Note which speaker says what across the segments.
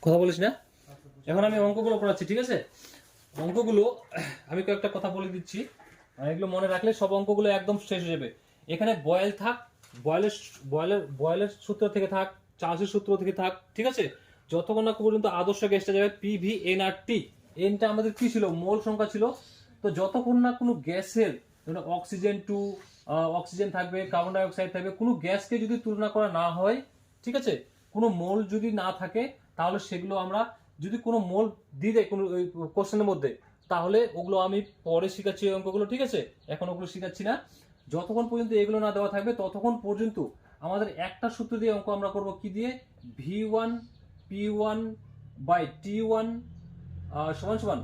Speaker 1: কথা বলিস না। এখন আমি অঙ্কগুলো করাচ্ছি, ঠিক আছে? অঙ্কগুলো আমি কয়েকটা কথা বলে দিচ্ছি, এগুলো মনে রাখলে সব অঙ্কগুলো একদম শেষ হয়ে যাবে। এখানে বয়েল থাক, বয়েলের বয়েলের সূত্র থেকে থাক, চার্লসের সূত্র থেকে থাক, ঠিক আছে? যতক্ষণ না পর্যন্ত আদর্শ গ্যাসটা যাবে পিভি এন আর টি, এনটা আমাদের কি ছিল? মোল সংখ্যা ছিল। তো যতক্ষণ না কোনো গ্যাসের, অক্সিজেন টু অক্সিজেন থাকবে, কার্বন ডাই অক্সাইড থাকবে, কোনো গ্যাসকে যদি তুলনা করা না হয়, ঠিক আছে, কোনো মোল যদি না থাকে, তাহলে সেগুলো আমরা যদি কোনো মোল দিয়ে দেয় কোনো কোশ্চেনের মধ্যে, তাহলে ওগুলো আমি পরে শিখাচ্ছি এই অঙ্কগুলো, ঠিক আছে? এখন ওগুলো শিখাচ্ছি না। যতক্ষণ পর্যন্ত এগুলো না দেওয়া থাকবে ততক্ষণ পর্যন্ত আমাদের একটা সূত্র দিয়ে অঙ্ক আমরা করব, কি দিয়ে? V one P one by T one সমান সমান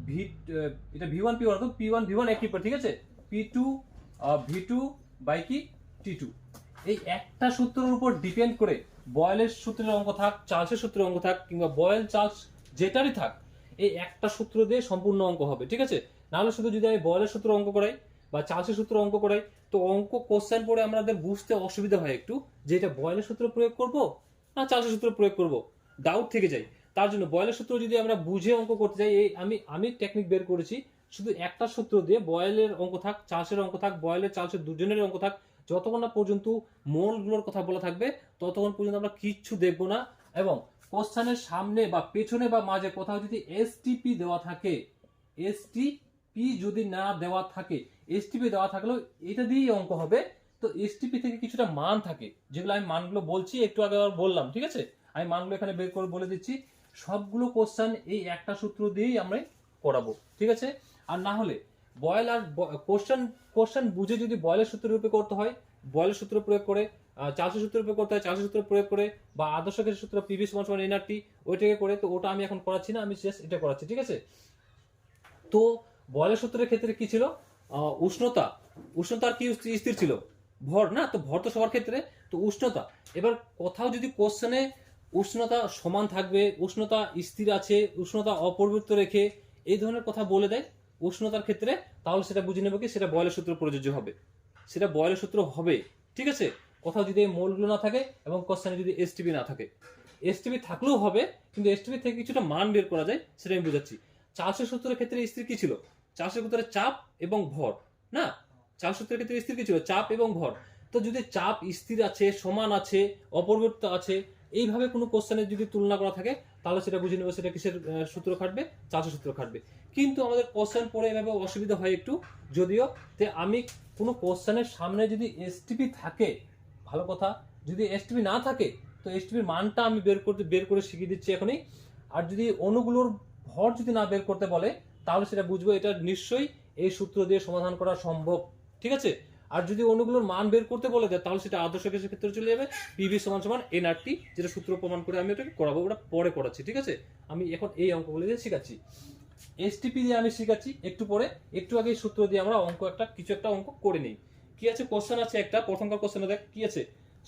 Speaker 1: ভি, এটা V one P one, P one V one একই, ঠিক আছে? P two V two by কি টি টু। এই একটা সূত্রের উপর ডিপেন্ড করে বয়েলের সূত্রের অঙ্ক থাক, চার্লসের সূত্রের অঙ্ক থাক, কিংবা বয়েল চার্লস যেটারই থাক, এই একটা সূত্র দিয়ে সম্পূর্ণ অঙ্ক হবে, ঠিক আছে? নাহলে শুধু যদি আমি বয়েলের সূত্র অঙ্ক করাই বা চার্লসের সূত্র অঙ্ক করাই, তো অঙ্ক কোশ্চেন পড়ে আমাদের বুঝতে অসুবিধা হয় একটু, যে এটা বয়েলের সূত্র প্রয়োগ করব না চার্লসের সূত্র প্রয়োগ করব, ডাউট থেকে যায়। তার জন্য বয়েলের সূত্র যদি আমরা বুঝে অঙ্ক করতে যাই, এই আমি টেকনিক বের করেছি, শুধু একটা সূত্র দিয়ে বয়েলের অঙ্ক থাক, চার্লসের অঙ্ক থাক, বয়েলের চার্লসের দুজনের অঙ্ক থাক, যতক্ষণ না পর্যন্ত মোলগুলোর কথা বলা থাকবে ততক্ষণ পর্যন্ত আমরা কিচ্ছু দেখবো না। এবং কোশ্চেনের সামনে বা পেছনে বা মাঝে কোথাও যদি এসটিপি দেওয়া থাকে, এসটিপি যদি না দেওয়া থাকে, এসটিপি দেওয়া থাকলেও এটা দিয়েই অঙ্ক হবে। তো এসটিপি থেকে কিছুটা মান থাকে, যেগুলো আমি মানগুলো বলছি, একটু আগে বললাম, ঠিক আছে? আমি মানগুলো এখানে বের করে বলে দিচ্ছি। সবগুলো কোশ্চেন এই একটা সূত্র দিয়েই আমরা করাবো, ঠিক আছে? আর না হলে বয়েল আর কোশ্চেন বুঝে যদি বয়েলের সূত্রের রূপে করতে হয়, বয়েলের সূত্র প্রয়োগ করে, চার্লসের সূত্র প্রয়োগ করতে হয়, চার্লসের সূত্র প্রয়োগ করে, বা আদর্শ গ্যাসের সূত্র পিভি সমান সমান এনআরটি, ওইটাকে করে, তো ওটা আমি এখন করাচ্ছি না, আমি জাস্ট এটা করাচ্ছি, ঠিক আছে? তো বয়েলের সূত্রের ক্ষেত্রে কি ছিল? উষ্ণতা, উষ্ণতার কি স্থির ছিল? ভর না, তো ভর তো সবার ক্ষেত্রে, তো উষ্ণতা। এবার কোথাও যদি কোশ্চেনে উষ্ণতা সমান থাকবে, উষ্ণতা স্থির আছে, উষ্ণতা অপরিবর্তিত রেখে এই ধরনের কথা বলে দেয় উষ্ণতার ক্ষেত্রে, তাহলে সেটা বুঝে নেবে কি সেটা বয়েলের সূত্র প্রযোজ্য হবে, সেটা বয়েলের সূত্র হবে, ঠিক আছে? কোথাও যদি মোলগুলো না থাকে এবং কোশ্চেনে যদি এসটিপি না থাকে, এসটিপি থাকলেও হবে, কিন্তু এসটিপি থেকে কিছুটা মান বের করা যায়, সেটা আমি বুঝাচ্ছি। চার্লসের সূত্রের ক্ষেত্রে স্থির কি ছিল? চার্লসের ক্ষেত্রে চাপ এবং ভর, না? চার্লস সূত্রের ক্ষেত্রে স্থির কি ছিল? চাপ এবং ভর। তো যদি চাপ স্থির আছে, সমান আছে, অপরিবর্তিত আছে, এইভাবে কোনো কোশ্চেনের যদি তুলনা করা থাকে, তাহলে সেটা বুঝে নেবে সেটা কিসের সূত্র খাটবে? চার্লসের সূত্র খাটবে। কিন্তু আমাদের কোশ্চেন পড়ে এভাবে অসুবিধা হয় একটু, যদিও তে আমি কোনো কোশ্চেনের সামনে যদি এসটিপি থাকে, ভালো কথা। যদি এসটিপি না থাকে, তো এসটিপির মানটা আমি বের করে শিখিয়ে দিচ্ছি এখনই। আর যদি অণুগুলোর ভর যদি না বের করতে বলে, তাহলে সেটা বুঝবো এটা নিশ্চয়ই এই সূত্র দিয়ে সমাধান করা সম্ভব, ঠিক আছে? আর যদি অণুগুলোর মান বের করতে বলে দেয়, তাহলে সেটা আদর্শ গ্যাসের ক্ষেত্রে চলে যাবে, পিভি সমান সমান এনআরটি, যেটা সূত্র প্রমাণ করে আমি ওটাকে করাবো, ওটা পরে করাচ্ছি, ঠিক আছে? আমি এখন এই অঙ্কগুলো দিয়ে শেখাচ্ছি, এসটিপি দিয়ে আমি শেখাচ্ছি একটু পরে। একটু আগে সূত্র দিয়ে আমরা কিছু একটা অঙ্ক করে নিই। কি আছে? কোশ্চেন আছে একটা, প্রথমকার কোশ্চেনে দেখ কি আছে।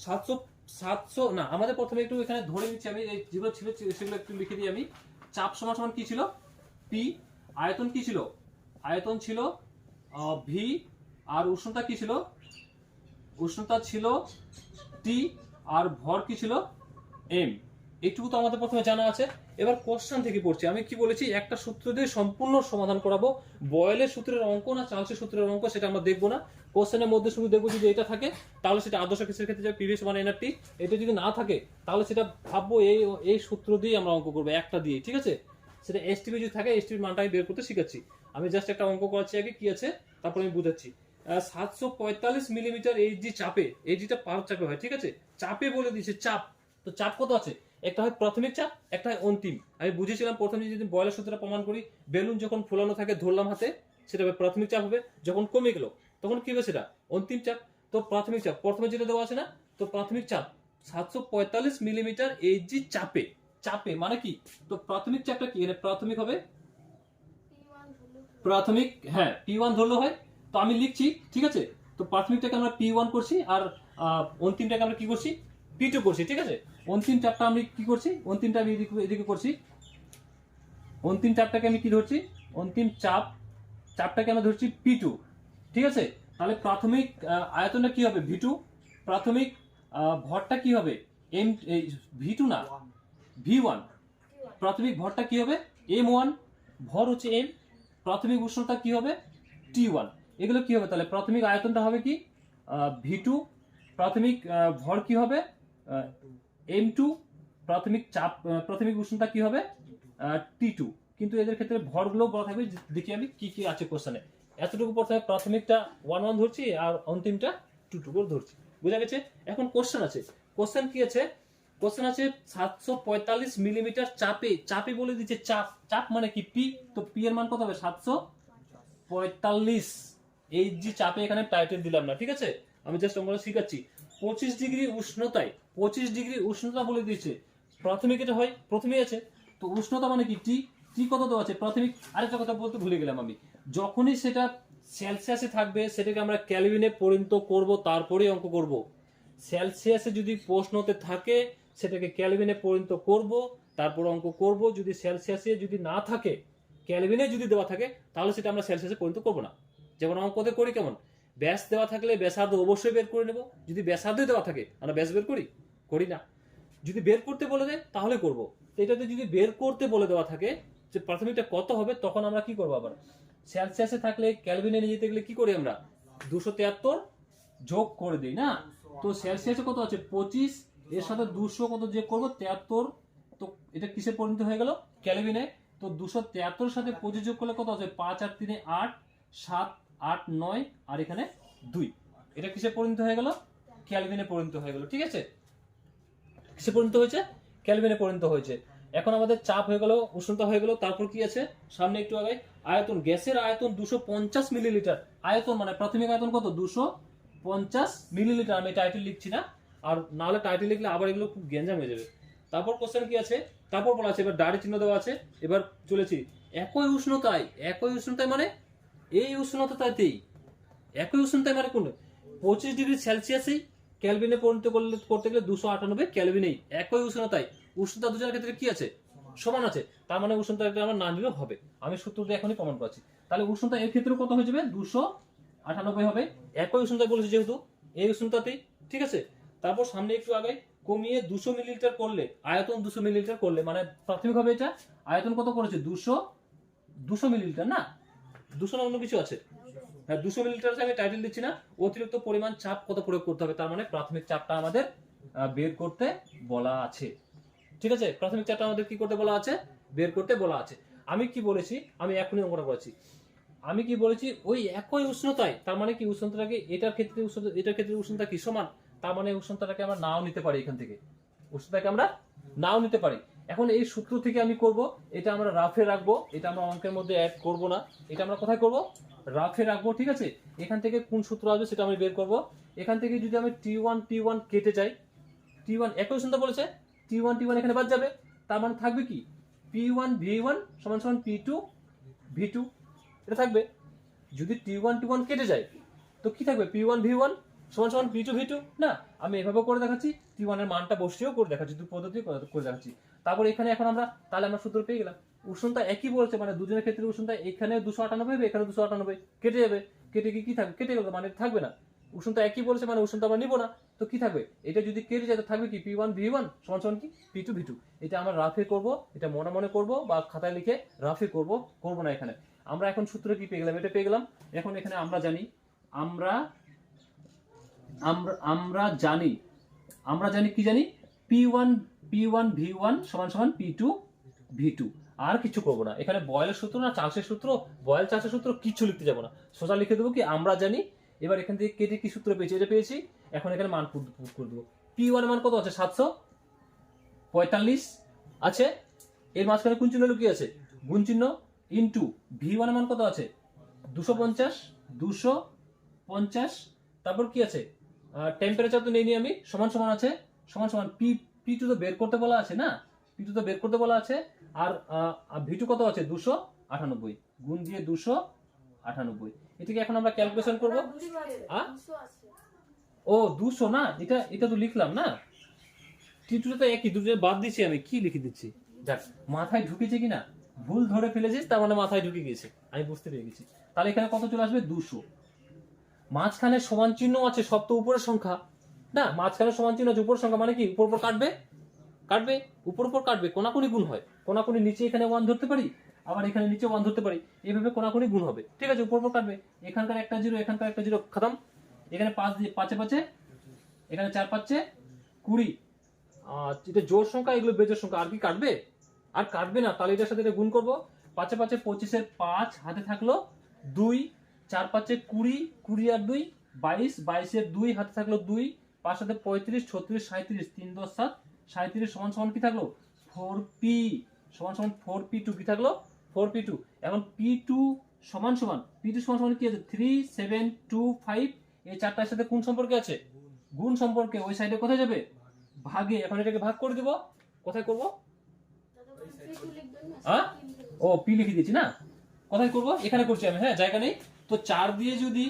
Speaker 1: 700 না, আমাদের প্রথমে একটু এখানে ধরে নিচ্ছি, আমি যেগুলো ছিল সেগুলো একটু লিখে দিই আমি। চাপ সমান সমান কি ছিল? পি। আয়তন কি ছিল? আয়তন ছিল ভি। আর উষ্ণতা কি ছিল? উষ্ণতা ছিল টি। আর ভর কি ছিল? এম। এইটুকু তো আমাদের প্রথমে জানা আছে। এবার কোশ্চেন থেকে পড়ছি, আমি কি বলেছি? একটা সূত্র দিয়ে সম্পূর্ণ সমাধান করাবো। বয়েলের সূত্রের অঙ্ক না চার্লসের সূত্রের অঙ্ক, সেটা আমরা দেখবো না। কোশ্চেনের মধ্যে শুধু দেখবো যদি এটা থাকে, তাহলে সেটা আদর্শ কেসের ক্ষেত্রে যাবে পিভি সমান এনআরটি। এটা যদি না থাকে, তাহলে সেটা ভাববো এই সূত্র দিয়ে আমরা অঙ্ক করবো, একটা দিয়ে, ঠিক আছে? সেটা এসটিপি যদি থাকে, এসটিপির মানটা আমি বের করতে শিখাচ্ছি। আমি জাস্ট একটা অঙ্ক করাচ্ছি আগে, কি আছে তারপর আমি বুঝাচ্ছি। 745 মিলিমিটার এইচজি চাপে, এইচজিটা পার চাপে হয়, ঠিক আছে? চাপে বলে দিয়েছে, চাপ। তো চাপ কত আছে? একটা হয় প্রাথমিক চাপ, একটা হয় অন্তিম। আমি বুঝেছিলাম প্রথমে যদি বয়লের সূত্রটা প্রমাণ করি, বেলুন যখন ফোলানো থাকে ধরলাম হাতে, সেটা প্রাথমিক চাপ হবে। যখন কমে গেল তখন কি হবে? সেটা অন্তিম চাপ। তো প্রাথমিক চাপ প্রথমে যেটা দেওয়া আছে না, তো প্রাথমিক চাপ 745 মিলিমিটার এইচজি চাপে। চাপে মানে কি? তো প্রাথমিক চাপটা কি? এখানে প্রাথমিক হবে, প্রাথমিক, হ্যাঁ P1 ধরলে হয়। তো আমি লিখছি, ঠিক আছে? তো প্রাথমিকটাকে আমরা P1 করছি, আর অন্তিমটাকে আমরা কি করছি? P2 করছি, ঠিক আছে? অন্তিম চাপটা আমি কি করছি? অন্তিমটা আমি এদিকে করছি। অন্তিম চাপটাকে আমি কি ধরছি? অন্তিম চাপটাকে আমরা ধরছি P2, ঠিক আছে? তাহলে প্রাথমিক আয়তনটা কি হবে? V2। প্রাথমিক ভরটা কি হবে? এম। V2 না, V1 প্রাথমিক ভরটা কি হবে M1, ভর হচ্ছে M, প্রাথমিক উষ্ণতা কি হবে T1। এগুলো কি হবে তাহলে প্রাথমিক আয়তনটা হবে কি V2, প্রাথমিক ভর কি হবে M2, প্রাথমিক চাপ প্রাথমিক উষ্ণতা কি হবে T2। কিন্তু এদের ক্ষেত্রে ভরগুলো বলা থাকবে। দেখি আমি কি কি আছে কোশ্চেনে। এতটুকু প্রথমে প্রাথমিকটা 1 1 ধরছি আর অন্তিমটা 2 2 করে ধরছি, বুঝা গেছে। এখন কোশ্চেন আছে, কোশ্চেন কি আছে, কোশ্চেন আছে 745 মিলিমিটার চাপে, চাপে বলে দিচ্ছে চাপ, চাপ মানে কি পি, তো পি এর মান কত হবে 745। এই যে চাপে এখানে টাইটেল দিলাম না, ঠিক আছে, আমি জাস্ট আমরা শিখাচ্ছি। 25 ডিগ্রি উষ্ণতায়, 25 ডিগ্রি উষ্ণতা বলে দিয়েছে, প্রাথমিক এটা হয় প্রথমেই আছে, তো উষ্ণতা মানে কি টি, টি কত দেওয়া আছে প্রাথমিক। আরেকটা কথা বলতে ভুলে গেলাম আমি, যখনই সেটা সেলসিয়াসে থাকবে সেটাকে আমরা কেলভিনে পরিণত করব, তারপরেই অঙ্ক করব। সেলসিয়াসে যদি প্রশ্নতে থাকে সেটাকে কেলভিনে পরিণত করব, তারপর অঙ্ক করব। যদি সেলসিয়াসে যদি না থাকে, কেলভিনে যদি দেওয়া থাকে, তাহলে সেটা আমরা সেলসিয়াসে পরিণত করব না। যেমন অঙ্কতে করি কেমন, ব্যাস দেওয়া থাকলে ব্যাসার্ধ অবশ্যই বের করে নেব। যদি ব্যাসার্ধ দেওয়া থাকে আমরা ব্যাস বের করি, করি না। যদি বের করতে বলে দেয় তাহলে করব। তো এটাতে যদি বের করতে বলে দেওয়া থাকে যে প্রাথমিকটা কত হবে, তখন আমরা কি করবো, আবার সেলসিয়াসে থাকলে ক্যালভিনে নিয়ে যেতে গেলে কি করি আমরা 273 যোগ করে দিই না। তো সেলসিয়াসে কত আছে 25, এর সাথে 200 কত যোগ করবো 73, তো এটা কিসে পরিণত হয়ে গেল ক্যালভিনে। তো 273 সাথে 25 যোগ করলে কত আছে 5 আর 3 8, 7 8 9 আর এখানে 2, এটা কিসে পরিণত হয়ে গেল ক্যালভিনে পরিণত হয়ে গেল। ঠিক আছে, কিসে পরিণত হয়েছে ক্যালভিনে পরিণত হয়েছে। এখন আমাদের চাপ হয়ে গেল, উষ্ণতা হয়ে গেল, তারপর কি আছে সামনে একটু আগে আয়তন, গ্যাসের আয়তন 250 মিলিলিটার। আয়তন মানে প্রাথমিক আয়তন কত 250 মিলিলিটার। আমি টাইটেল লিখছি না, আর না হলে টাইটেল লিখলে আবার এগুলো খুব গ্যাঞ্জাম হয়ে যাবে। তারপর কোশ্চেন কি আছে, তারপর বলা আছে, এবার দাড়ি চিহ্ন দেওয়া আছে। এবার চলেছি একই উষ্ণতায়, একই উষ্ণতায় মানে এই উষ্ণতাতেই, একই উষ্ণতায় মানে কোন 25 ডিগ্রি সেলসিয়াসেই ক্যালভিনে পরিণত করতে গেলে 298 ক্যালভিনেই, একই উষ্ণতায়। উষ্ণতা দুজনের ক্ষেত্রে কি আছে সমান আছে, তার মানে উষ্ণতা আমরা না নিলেও হবে। আমি সূত্রটা এখনই প্রমাণ করছি। তাহলে উষ্ণতা এর ক্ষেত্রে কত হয়ে যাবে 298 হবে, একই উষ্ণতায় বলেছে যেহেতু এই উষ্ণতাতেই। ঠিক আছে, তারপর সামনে একটু আগে কমিয়ে 200 মিলিলিটার করলে, আয়তন 200 মিলিলিটার করলে মানে প্রাথমিক হবে এটা আয়তন কত করেছে 200 মিলিলিটার না, 200 না অন্য কিছু আছে, হ্যাঁ 200 মিলিলিটার আমি টাইটেল দিচ্ছি না। অতিরিক্ত পরিমাণ চাপ কত প্রয়োগ করতে হবে, তার মানে প্রাথমিক চাপটা আমাদের বের করতে বলা আছে। ঠিক আছে, প্রাথমিক চাপটা আমাদের কি করতে বলা আছে, বের করতে বলা আছে। আমি কি বলেছি, আমি এখনই অঙ্কটা করেছি। আমি কি বলেছি ওই একই উষ্ণতায়, তার মানে কি উষ্ণতাটাকে এটার ক্ষেত্রে এটার ক্ষেত্রে উষ্ণতা কি সমান, তার মানে উষ্ণতাটাকে আমরা নাও নিতে পারি, এখান থেকে উষ্ণতাকে আমরা নাও নিতে পারি। এখন এই সূত্র থেকে আমি করব, এটা আমরা রাফে রাখবো, এটা আমরা অঙ্কের মধ্যে অ্যাড করব না, এটা আমরা কোথায় করব রাফে রাখবো। ঠিক আছে, এখান থেকে কোন সূত্র আসবে সেটা আমি বের করব। এখান থেকে যদি আমি T1 কেটে যাই, T1 একই উষ্ণতা বলেছে, T1 এখানে বাদ যাবে, তার মানে থাকবে কি P1 V1 সমান সমান P2 V2, এটা থাকবে। যদি T1 কেটে যায় তো কি থাকবে P1 V1 সমান সমান P2 V2 না। আমি এভাবে করে দেখাচ্ছি, T1 এর মানটা বসিয়েও করে দেখাচ্ছি, দুই পদ্ধতি করে দেখাচ্ছি। তারপর এখানে এখন আমরা তাহলে আমরা সূত্র পেয়ে গেলাম। উষ্ণতা একই বলছে মানে দুজনের ক্ষেত্রে উষ্ণতা এখানে 298 হবে, এখানে 298, কেটে যাবে, কেটে কি থাকবে কেটে গেল মানে থাকবে না। উষ্ণতা একই বলছে মানে উষ্ণতা আমরা নিব না, তো কি থাকবে এটা যদি কেটে যায় তো থাকবে কি P1 V1 সমান সমান কি P2 V2। এটা আমরা রাফে করব, এটা মনে মনে করব বা খাতায় লিখে রাফে করব না এখানে। আমরা এখন সূত্র কি পেয়ে গেলাম, এটা পেয়ে গেলাম। এখন এখানে আমরা জানি, আমরা জানি কি জানি P1 V1 সমান সমান P2 V2। আর কিছু করবো না এখানে, বয়েলের সূত্র না চার্লসের সূত্র, বয়েল চার্লসের সূত্র কিছু লিখতে যাবো না, সোজা লিখে দেবো কি আমরা জানি। এবার এখান থেকে কেটে কি সূত্র পেয়েছি, এটা পেয়েছি, এখন এখানে মান পুট করে দেবো। P1 এর মান কত আছে 745 আছে, এর মাঝখানে কোন চিহ্ন লুকিয়ে আছে গুণ চিহ্ন, ইনটু V1 এর মান কত আছে 250, তারপর কি আছে টেম্পারেচার তো নেই আমি, সমান সমান আছে, সমান সমান P2 তো বের করতে বলা আছে না, P2 তো বের করতে বলা আছে। আর V2 কত আছে 298, গুণ দিয়ে 298, এটাকে এখন আমরা ক্যালকুলেশন করব। ও 200 না, এটা তো লিখলাম না, T2 তো একই, দুটো বাদ দিচ্ছি আমি, কি লিখে দিচ্ছি, দেখ মাথায় ঢুকেছে কিনা, ভুল ধরে ফেলেছিস তার মানে মাথায় ঢুকে গেছে, আমি বুঝতে পেরে গেছি। তাহলে এখানে কত চলে আসবে 200, মাঝখানে সমান চিহ্ন আছে, সব তো উপরের সংখ্যা না, মাঝখানে সমান চিহ্ন আছে উপরের সংখ্যা মানে কি উপর উপর কাটবে, কাটবে, উপর উপর কাটবে, কোনাকুনি গুণ হয়, কোনাকুনি নিচে এখানে 1 ধরতে পারি, আবার এখানে নিচে 1 ধরতে পারি, এইভাবে কোনাকুনি গুণ হবে, ঠিক আছে, উপর উপর কাটবে, এখানকার একটা 0 এখানকার একটা 0 খতম, এখানে 5 দিয়ে 5 5 এখানে 4 5 20, এটা জোড় সংখ্যা, এগুলো বেজোড় সংখ্যা, আর কি কাটবে? আর কাটবে না, তাহলে এটার সাথে এটা গুণ করবো, 5 5 25 5 হাতে থাকলো 2, 4 5 20, 20 আর 2 22, 22 2 হাতে থাকলো 2, 5 সাথে 35, 36 37, 3 10 7 37 সমান সমান কি থাকলো 4p সমান সমান 4p2 কি থাকলো 4p2। এখন p2 সমান সমান p2 সমান সমান কি আছে 3 7 2 5, এই চারটার সাথে কোন সম্পর্কে আছে? গুণ সম্পর্কে। ওই সাইডে কোথায় যাবে? ভাগে। এখন এটাকে ভাগ করে দিব, কোথায় করব? হ্যাঁ, ও পি লিখে দিয়েছি না, কোথায় করব? এখানে করছি আমি, হ্যাঁ জায়গা নেই তো। 4 দিয়ে যদি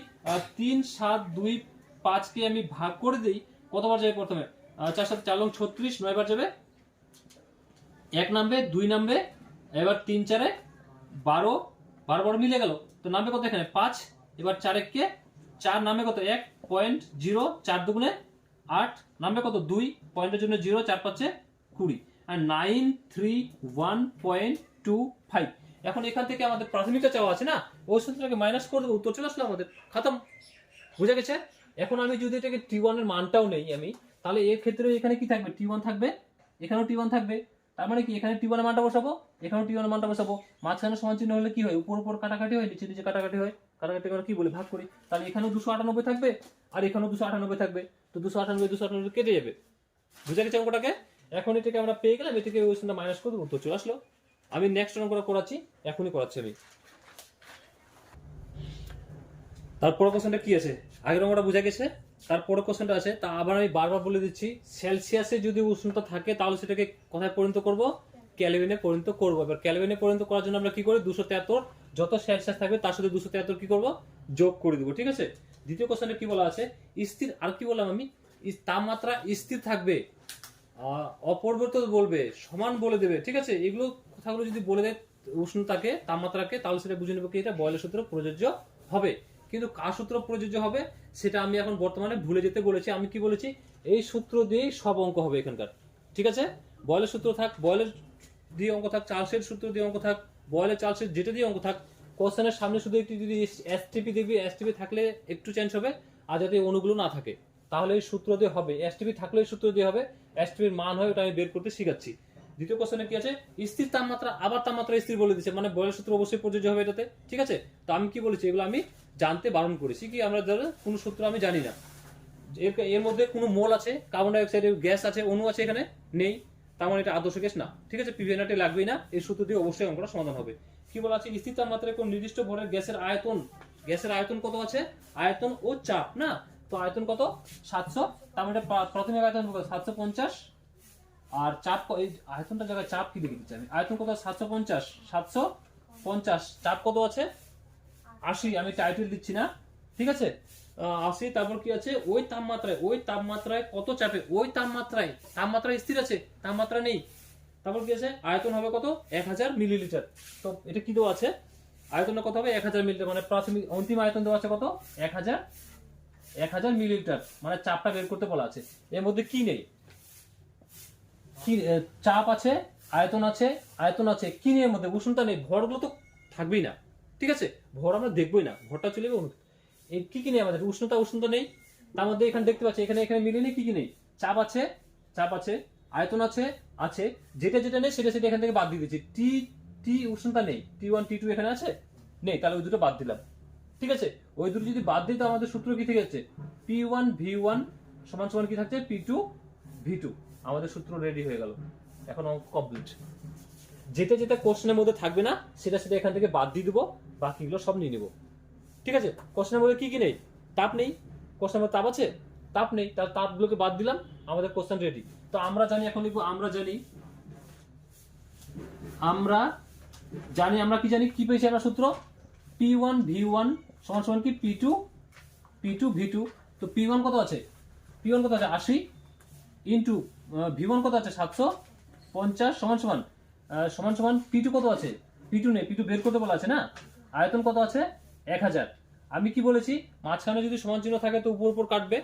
Speaker 1: 3 7 2 5 কে আমি ভাগ করে দেই, কতবার যাবে প্রথমে? 4 7 4 36, 9 বার যাবে, 1 নামবে, 2 নামবে, এবার 3 4 12, 12 মিলে গেল, তো নামবে কত এখানে 5, এবার 4 1 কে 4 নামবে কত 1.0, 4 দুগুণে 8, নামবে কত 2, পয়েন্টের জন্য 0, 4 5 20, আর 931.25। এখন এখান থেকে আমাদের প্রাথমিকটা চাওয়া আছে না, ওই সূত্রটাকে মাইনাস করে দেবো, উত্তর চলে আসলো আমাদের, খতম, বুঝা গেছে? এখন আমি যদি এটাকে t1 এর মানটাও নেই আমি, তাহলে এর ক্ষেত্রে এখানে কি থাকবে? t1 থাকবে, এখানেও t1 থাকবে, তার মানে কি এখানে t1 এর মানটা বসাবো, এখানেও t1 এর মানটা বসাবো, মাঝখানে সমান চিহ্ন হলে কি হয়? উপর উপর কাটাকাটি হয়, নিচে নিচে কাটাকাটি হয়, কাটাকাটি করে কি বলে ভাগ করি, তাহলে এখানেও 298 থাকবে আর এখানেও 298 থাকবে, তো 298 298 কেটে যাবে, বুঝা গেছে অঙ্কটাকে? এখন এটাকে আমরা পেয়ে গেলাম, এটাকে ওই সঙ্গে মাইনাস করে দেবো, উত্তর চলে আসলো। আমি নেক্সট অঙ্কটা করাচ্ছি, এখনই করাচ্ছি আমি। তারপর কোশ্চেনটা কি আছে? আগের অঙ্কটা বুঝা গেছে, তারপরে কোশ্চেনটা আছে, তা আবার আমি বারবার বলে দিচ্ছি, সেলসিয়াসে যদি উষ্ণতা থাকে তাহলে সেটাকে কোথায় পরিণত করব? ক্যালভিনে পরিণত করব। এবার ক্যালভিনে পরিণত করার জন্য আমরা কি করি? 273, যত সেলসিয়াস থাকবে তার সাথে 273 কি করব? যোগ করে দেবো, ঠিক আছে? দ্বিতীয় কোশ্চেনে কি বলা আছে? স্থির, আর কি বললাম আমি? তাপমাত্রা স্থির থাকবে, অপরিবর্তিত বলবে, সমান বলে দেবে, ঠিক আছে? এগুলো কথাগুলো যদি বলে দেয় উষ্ণতাকে, তাপমাত্রাকে, তাহলে সেটা বুঝে নেবো কি এটা বয়লের সূত্র প্রযোজ্য হবে। কিন্তু কার সূত্র প্রযোজ্য হবে সেটা আমি এখন বর্তমানে ভুলে যেতে বলেছি। আমি কি বলেছি? এই সূত্র দিয়েই সব অঙ্ক হবে এখানকার, ঠিক আছে? বয়লের সূত্র থাক, বয়লের দিয়ে অঙ্ক থাক, চার্লসের সূত্র দিয়ে অঙ্ক থাক, বয়লের চার্লসের যেটা দিয়ে অঙ্ক থাক, কোশ্চেনের সামনে শুধু একটু যদি এসটিপি দেখবি, এসটিপি থাকলে একটু চেঞ্জ হবে, আর যাতে অনুগুলো না থাকে তাহলে এই সূত্র দিয়ে হবে। এসটিপি থাকলে এই সূত্র দিয়ে হবে, এসটিপির মান হয় ওটা আমি বের করতে শিখাচ্ছি। দ্বিতীয় কোশ্চেনে কি আছে? স্থির তাপমাত্রা, আবার তাপমাত্রা স্থির বলে দিচ্ছে, মানে বয়লের সূত্র অবশ্যই প্রযোজ্য হবে এটাতে, ঠিক আছে? তো আমি কি বলেছি, এগুলো আমি জানতে বারণ করেছি, কি আমরা ধরো কোনো সূত্র আমি জানি না, এর মধ্যে কোনো মোল আছে, কার্বন ডাই অক্সাইডের গ্যাস আছে, অণু আছে, এখানে নেই, তার মানে এটা আদর্শ গ্যাস না, ঠিক আছে? পিভিএনআরটি লাগবেই না, এই সূত্র দিয়ে অবশ্যই অঙ্কটা সমাধান হবে। কি বলা আছে? স্থির তাপমাত্রায় কোন নির্দিষ্ট ভরের গ্যাসের আয়তন, গ্যাসের আয়তন কত আছে? আয়তন ও চাপ না, তো আয়তন কত? 700, তার মানে প্রাথমিক আয়তন কত? 750, আর চাপ এই আয়তনটা জায়গায় চাপ কি লিখে দিচ্ছি আমি, আয়তন কত? 750, 750, চাপ কত আছে? 80, আমি টাইটেল দিচ্ছি না, ঠিক আছে? 80, তারপর কি আছে? ওই তাপমাত্রায়, ওই তাপমাত্রায় কত চাপে? ওই তাপমাত্রায়, তাপমাত্রা স্থির আছে, তাপমাত্রা নেই, তারপর কি আছে? আয়তন হবে কত? 1000 মিলিলিটার। তো এটা কি দেওয়া আছে? আয়তনটা কত হবে? 1000 মিলিলিটার, মানে প্রাথমিক অন্তিম আয়তন দেওয়া আছে কত? 1000 মিলিলিটার, মানে চাপটা বের করতে বলা আছে। এর মধ্যে কি নেই? কি চাপ আছে, আয়তন আছে, আয়তন আছে, কি নেই এর মধ্যে? উষ্ণতা নেই, ভরগুলো তো থাকবেই না, ঠিক আছে? ভর আমরা দেখবোই না, ভরটা চলে যাবে। এই কি কি নেই আমাদের? উষ্ণতা, উষ্ণতা নেই, তার মধ্যে এখানে দেখতে পাচ্ছি, এখানে এখানে মিলিয়ে নেই, কি কি নেই? চাপ আছে, চাপ আছে, আয়তন আছে, আছে, যেটা যেটা নেই সেটা সেটা এখান থেকে বাদ দিয়ে দিচ্ছি। টি টি উষ্ণতা নেই, T1 T2 এখানে আছে নেই, তাহলে ওই দুটো বাদ দিলাম, ঠিক আছে? ওই দুটো যদি বাদ দিই তো আমাদের সূত্র কি থেকে যাচ্ছে? P1 V1 সমান সমান কি থাকছে? P2 V2, আমাদের সূত্র রেডি হয়ে গেল। এখন অঙ্ক কমপ্লিট। যেটা যেটা কোশ্চেনের মধ্যে থাকবে না সেটা সেটা এখান থেকে বাদ দিয়ে দেবো, বাকিগুলো সব নিয়ে নেবো, ঠিক আছে? কোশ্চেনের মধ্যে কি কি নেই? তাপ নেই, কোশ্চেনের মধ্যে তাপ আছে? তাপ নেই, তার তাপগুলোকে বাদ দিলাম, আমাদের কোশ্চেন রেডি। তো আমরা জানি, এখন লিখবো আমরা জানি, আমরা জানি, আমরা কি জানি, কি পেয়েছি আমরা সূত্র? P1 V1 সমান সমান কি? P2 V2। তো P1 কত আছে? P1 কত আছে? 80, ইন্টু V1 কত আছে? 750, সমান সমান সমান সমান P2 কত আছে? P2 নেই, P2 বের করতে বলা আছে না। আয়তন কত আছে? 1000। আমি কি বলেছি? মাঝখানে যদি সমান চিহ্ন থাকে তো উপর উপর কাটবে,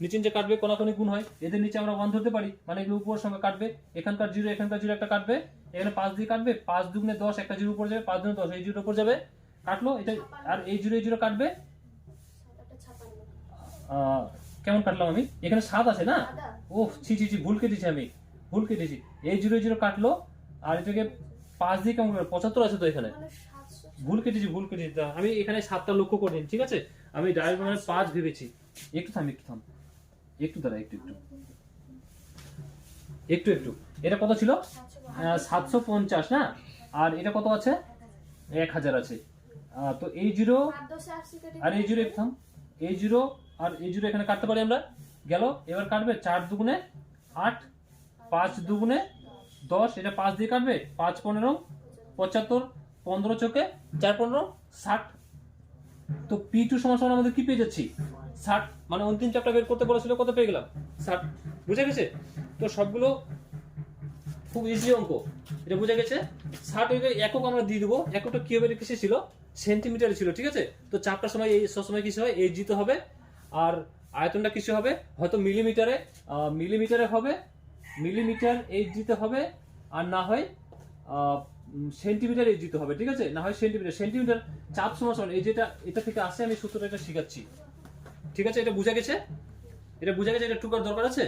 Speaker 1: নিচে নিচে কাটবে, কোনাকুনি গুণ হয়, এদের নিচে আমরা 1 ধরতে পারি, মানে এগুলো উপরের সঙ্গে কাটবে, এখানকার 0 এখানকার 0 একটা কাটবে, এখানে 5 দিয়ে কাটবে, 5 দুগুণে 10, একটা 0 উপর যাবে, 5 দুগুণে 10, এই 0 উপর যাবে, কাটলো এটা, আর এই 0 কাটবে। কেমন কাটলাম আমি, এখানে 7 আছে না, ও ছি ছি ছি, ভুল কেটেছি আমি, ভুল কেটেছি, এই 0 কাটলো, আর এটাকে 5 দিয়ে কেমন করবে, 75 আছে তো এখানে, ভুল কেটেছি। আমি এখানে 7টা লক্ষ্য করিনি, ঠিক আছে, আমি ডাইরেক্ট মানে 5 ভেবেছি। একটু থাম, একটু দাঁড়া, একটু এটা কত ছিল, 750 না, আর এটা কত আছে, 1000 আছে। তো এই 0 আর এই 0, একটু থাম, এই 0 আর এই 0 এখানে কাটতে পারি আমরা, গেল। এবার কাটবে 4 দুগুণে 8, 5 দুগুণে 10, এটা 5 দিয়ে কাটবে, 5 15 75, 15 চোখে 4 15 60। তো P2 সমান সমান আমাদের কি পেয়ে যাচ্ছি, 60, মানে অন্তিম চাপটা বের করতে বলেছিল, কত পেয়ে গেলাম, 60। বুঝে গেছে? তো সবগুলো খুব ইজি অঙ্ক, এটা বুঝে গেছে। 60 এর একক আমরা দিয়ে দেবো, এককটা কি হবে, কিসে ছিল, সেন্টিমিটারে ছিল, ঠিক আছে। তো চাপটার সময় এই সবসময় কিসে হয়, এই জিতে হবে, আর আয়তনটা কিসে হবে, হয়তো মিলিমিটারে হবে, মিলিমিটার এই জিতে হবে, আর না হয় সেন্টিমিটার এই জিতে হবে, ঠিক আছে, না হয় সেন্টিমিটার চাপ সমান সমান, এই যেটা এটা থেকে আসে, আমি সূত্রটা এটা শিখাচ্ছি, ঠিক আছে। এটা বুঝা গেছে, এটা টুকার দরকার আছে।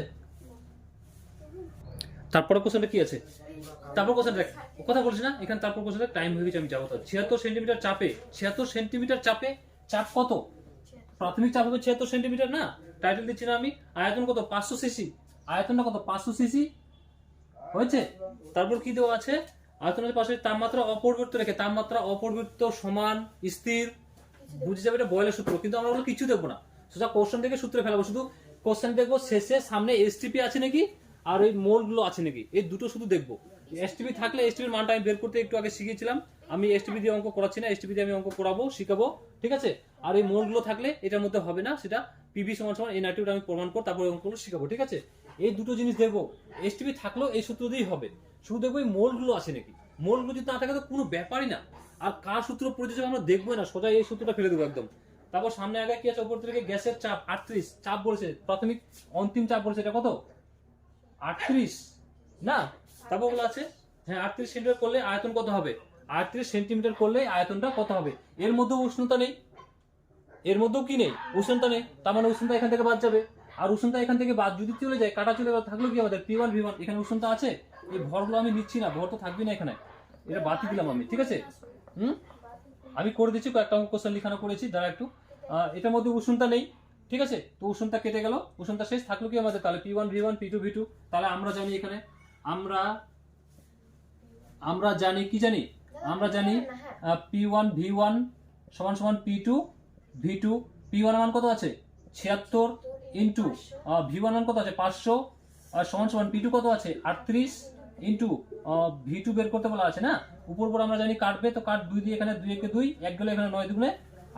Speaker 1: তারপরে কোশ্চেনটা কি আছে, তারপর কোশ্চেনটা কথা বলছি না এখানে, তারপর কোশ্চেনটা টাইম হয়ে গেছে, আমি যাবো। 76 সেন্টিমিটার চাপে, 76 সেন্টিমিটার চাপে, চাপ কত, প্রাথমিক চাপ হবে 76 সেন্টিমিটার না, টাইটেল দিচ্ছি না আমি। আয়তন কত, 500 সিসি, আয়তনটা কত, 500 সিসি হয়েছে। তারপর কি দেওয়া আছে, আয়তনের পাশে তাপমাত্রা অপরিবর্তিত রেখে, তাপমাত্রা অপরিবর্তিত সমান স্থির, বুঝে যাবে এটা বয়লের সূত্র, কিন্তু আমরা ওগুলো কিছু দেখবো না, সোজা কোশ্চেন থেকে সূত্রে ফেলাবো, শুধু কোশ্চেন দেখবো, শেষে সামনে এসটিপি আছে নাকি আর ওই মোল গুলো আছে নাকি, এই দুটো শুধু দেখবো। এসটিপি থাকলে, এসটিপির মানটা আমি বের করতে একটু আগে শিখিয়েছিলাম, আমি এসটিপি দিয়ে অঙ্ক করাচ্ছি না, এসটিপি দিয়ে আমি অঙ্ক করাবো, শিখাবো, ঠিক আছে। আর এই মোল গুলো থাকলে এটার মধ্যে হবে না, সেটা পিভি সমান সমান এই নাইট্রিকটা আমি প্রমাণ করব, তারপরে অঙ্কগুলো শিখাবো, ঠিক আছে। এই দুটো জিনিস দেখবো, এসটিপি থাকলেও এই সূত্র দিয়েই হবে, শুধু দেখবো এই মোল গুলো আছে নাকি, মোল গুলো যদি না থাকে তো কোনো ব্যাপারই না, আর কার সূত্র প্রয়োজন আমরা দেখবোই না, সোজা এই সূত্রটা ফেলে দেবো একদম। তারপর সামনে আগে কি আছে, উপর থেকে গ্যাসের চাপ 38, চাপ বলেছে প্রাথমিক, অন্তিম চাপ বলেছে, এটা কত 38 না, তারপর বলা আছে হ্যাঁ 38 সেন্টিমিটার করলে আয়তন কত হবে, 38 সেন্টিমিটার করলে আয়তনটা কত হবে। এর মধ্যে উষ্ণতা নেই, এর মধ্যেও কি নেই, উষ্ণতা নেই, তার মানে উষ্ণতা এখান থেকে বাদ যাবে, আর উষ্ণতা এখান থেকে বাদ যদি চলে যায়, কাটা চলে যাবে, থাকলো কি আমাদের P1 V1, এখানে উষ্ণতা আছে, এই ভরগুলো আমি নিচ্ছি না, ভর তো থাকবে না এখানে, এটা বাতি দিলাম আমি, ঠিক আছে। আমি করে দিচ্ছি, কয়েকটা কোশ্চেন লিখানো করেছি, দাঁড়া একটু, এটার মধ্যে উষ্ণতা নেই, ঠিক আছে, তো উষ্ণতা কেটে গেল, উষ্ণতা শেষ, থাকলো কি আমাদের, তাহলে P1 V1 P2 V2, তাহলে আমরা জানি এখানে, আমরা জানি কি জানি, আমরা জানি P1 V1 সমান সমান P2 V2, P1 মান কত আছে 76 ইন্টু V1 মান কত আছে 500, আর সমান সমান P2 কত আছে 38 ইন্টু V2 বের করতে বলা আছে না, উপর উপর আমরা জানি কাটবে, তো কাট 2 দিয়ে, এখানে 2 একে 2, 1 গেলে এখানে 9 দুগুণে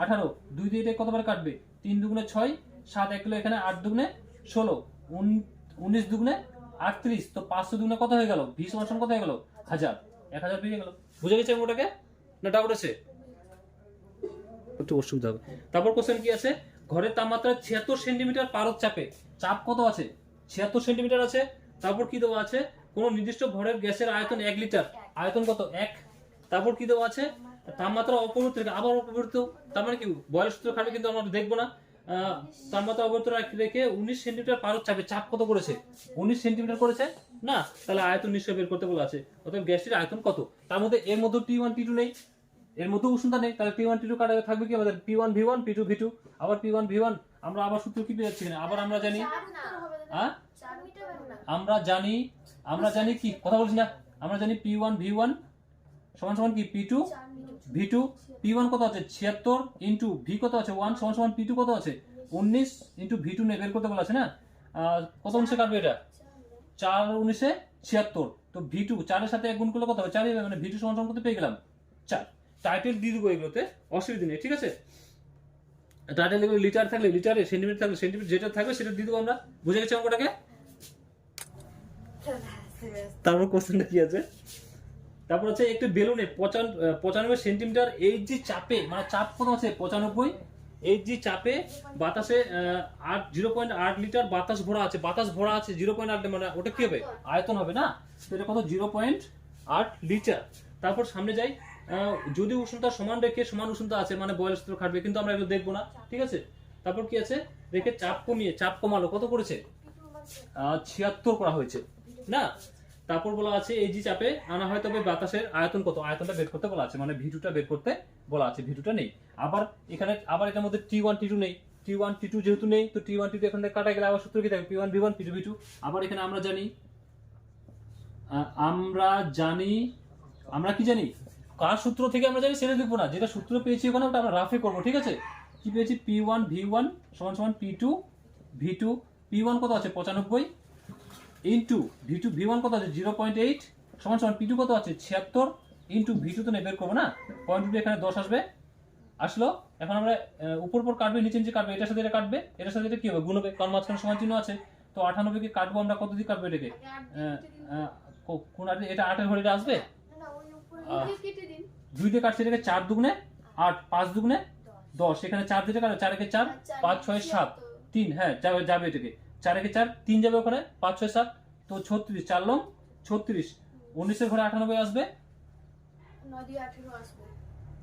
Speaker 1: 18, 2 দিয়ে এটা কতবার কাটবে, 3 দুগুণে 6, 7 1 গেলে এখানে 8 দুগুণে 16, 19 দুগুণে 38, তো 500 দুগুণে কত হয়ে গেল, V সমান সমান কত হয়ে গেল 1000 পেয়ে গেল। বুঝে গেছে ওটাকে, না ডাউট আছে, একটু অসুবিধা হবে। তারপর কোশ্চেন কি আছে, ঘরের তাপমাত্রা 76 সেন্টিমিটার পারদ চাপে, চাপ কত আছে 76 সেন্টিমিটার আছে। তারপর কি দেওয়া আছে, কোন নির্দিষ্ট ভরের গ্যাসের আয়তন 1 লিটার, আয়তন কত 1। তারপর কি দেওয়া আছে, তাপমাত্রা অপরিবর্তিত, আবার অপরিবর্তিত, তার মানে কি বয়লের সূত্র খাটবে, কিন্তু আমরা দেখবো না। তাপমাত্রা অপরিবর্তিত রেখে 19 সেন্টিমিটার পারদ চাপে, চাপ কত করেছে 19 সেন্টিমিটার করেছে না, তাহলে আয়তন নিশ্চয় বের করতে বলা আছে, অতএব গ্যাসটির আয়তন কত, তার মধ্যে এর মধ্যে T1 T2 নেই, এর মধ্যে উষ্ণতা নেই, তাহলে P1 T2 কাটা থাকবে কি আমাদের P1 V1 P2 V2, আবার P1 V1, আমরা আবার সূত্র কি পেয়ে যাচ্ছি, আবার আমরা জানি, আমরা জানি কি কথা বলছি না, আমরা জানি P1 V1 সমান সমান কি P2 V2, P1 কত আছে 76 ইন্টু V কত আছে 1 সমান সমান P2 কত আছে 19 ইন্টু V2 নে বের করতে বলা আছে না, কত অংশে কাটবে এটা 4 19 76, তো V2 4 এর সাথে 1 গুণ করলে কত হবে 4 হবে, মানে V2 সমান সমান কত পেয়ে গেলাম 4। টাইটেল দিয়ে দেবো এগুলোতে, অসুবিধা নেই, ঠিক আছে। টাইটেল এগুলো লিটার থাকলে লিটারে, সেন্টিমিটার থাকলে সেন্টিমিটার, যেটা থাকবে সেটা দিয়ে দেবো আমরা। বুঝে গেছি অঙ্কটাকে। তারপর কোশ্চেনটা কি আছে, তারপর হচ্ছে একটি বেলুনে 95 সেন্টিমিটার এই যে চাপে, মানে চাপ কত আছে 95 এই যে চাপে বাতাসে 0.8 লিটার বাতাস ভরা আছে, 0.8 মানে ওটা কি হবে, আয়তন হবে না। তো এটা কত, 0.8 লিটার। তারপর সামনে যাই, যদি উষ্ণতা সমান রেখে, সমান উষ্ণতা আছে মানে বয়লের সূত্র খাটবে, কিন্তু আমরা এগুলো দেখবো না, ঠিক আছে। তারপর কি আছে, রেখে চাপ কমিয়ে, চাপ কমালো, কত করেছে, 76 করা হয়েছে না। তারপর বলা আছে এই যে চাপে আনা হয়, তবে বাতাসের আয়তন কত, আয়তনটা বের করতে বলা আছে, মানে ভি2টা বের করতে বলা আছে, ভি2টা নেই। আবার এখানে আবার এটার মধ্যে টি1 টি2 নেই, টি1 টি2 যেহেতু নেই, তো টি1 টি2 এখান থেকে কাটা গেলে আবার সূত্র কি থাকবে, পি1 ভি1 পি2 ভি2। আবার এখানে আমরা জানি আমরা কি জানি, কার সূত্র থেকে আমরা জানি সেটা লিখবো না, যেটা সূত্র পেয়েছি ওখানে ওটা আমরা রাফে করবো, ঠিক আছে। কি পেয়েছি, পি1 ভি1 সমান সমান পি2 ভি2। পি1 কত আছে 95 ইন্টু ভি2, ভি1 কত আছে 0.8 সমান সমান পি2 কত আছে 76 ইন্টু ভি2 তো বের করবো না, পয়েন্ট এখানে 10 আসবে, আসলো। এখন আমরা উপর উপর কাটবে, নিচে নিচে কাটবে, এটার সাথে এটা কাটবে, এটার সাথে এটা কি হবে, গুণ হবে, কারণ মাঝখানে সমান চিহ্ন আছে। তো 98 কে কাটবো আমরা, কত দিয়ে কাটবো এটাকে, কোন এটা 8 এর ঘরে এটা আসবে, 2 দিয়ে কাটছে, এটাকে 4 দুগুণে 8, 5 দুগুণে 10, এখানে 4 দিয়ে কাটবে, 4 একে 4, 5 6 7 3, হ্যাঁ যাবে এটাকে, 4 একে 4 3 যাবে ওখানে, 5 6 7, তো 36, 4 লং 36, 19 এর ঘরে 98 আসবে,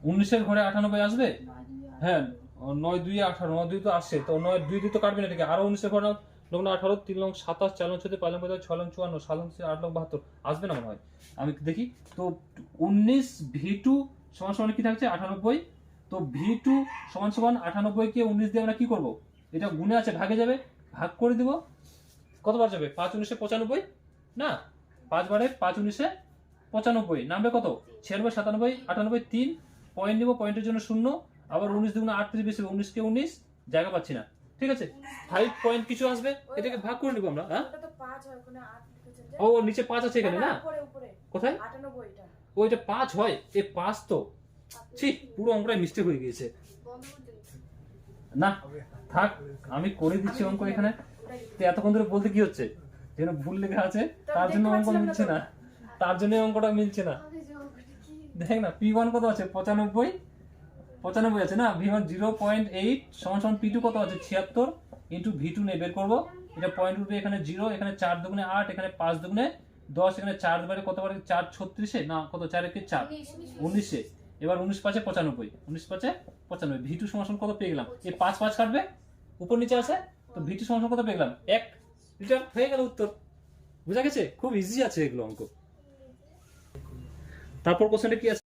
Speaker 1: 19 এর ঘরে 98 আসবে, হ্যাঁ 9 2 18, 9 2 তো আসছে, তো 9 2 দিয়ে তো কাটবে না এটাকে, আরো 19 এর ঘরে 9 18, 3 long 27, 4 long 36, 5 long 45, 6 long 54, 7 long 8 long 72, আসবে না মনে হয়, আমি দেখি তো। 19 ভি2 সমান সমান কি থাকছে 98, তো ভি2 সমান সমান 98 কে 19 দিয়ে আমরা কি করব, এটা গুণে আছে, ভাগে যাবে, ভাগ করে দিব, কতবার যাবে, 5 19 95 না, 5 বারে 5 19 95, নামবে কত 96 97 98, 3 পয়েন্ট নিব, পয়েন্টের জন্য 0, আবার 19 দুগুণে 38 বেশি, 19 কে 19 জায়গা পাচ্ছি না, ঠিক আছে, 5 পয়েন্ট কিছু আসবে, এটাকে ভাগ করে নিব আমরা, হ্যাঁ ও নিচে 5 আছে এখানে না, কোথায়, ওইটা 5 হয়, এই 5 তো ঠিক পুরো অঙ্কটাই মিস্টেক হয়ে গিয়েছে, না থাক আমি করে দিচ্ছি অঙ্ক এখানে। তো এতক্ষণ ধরে বলতে কি হচ্ছে, যেন ভুল লেখা আছে তার জন্য অঙ্ক মিলছে না, তার জন্য অঙ্কটা মিলছে না। দেখ না পি1 কত আছে 95 আছে না, ভি1 0.8 সমান সমান পি2 কত আছে 76 ইন্টু ভি2 নিয়ে বের করবো, এটা পয়েন্ট উঠবে এখানে 0, এখানে 4 দুগুণে 8, এখানে 5 দুগুণে 10, এখানে 4 বারে কত বারে 4 36 না, কত 4 একে 4 19, এবার 19 5 95, 19 5 95, ভি2 সমান কত পেয়ে গেলাম, এই 5 5 কাটবে উপর নিচে আছে, তো ভি2 সমান কত পেয়ে গেলাম 1 লিটার, হয়ে গেল উত্তর। বুঝা গেছে, খুব ইজি আছে এগুলো অঙ্ক। তারপর কোশ্চেনটা কি আছে,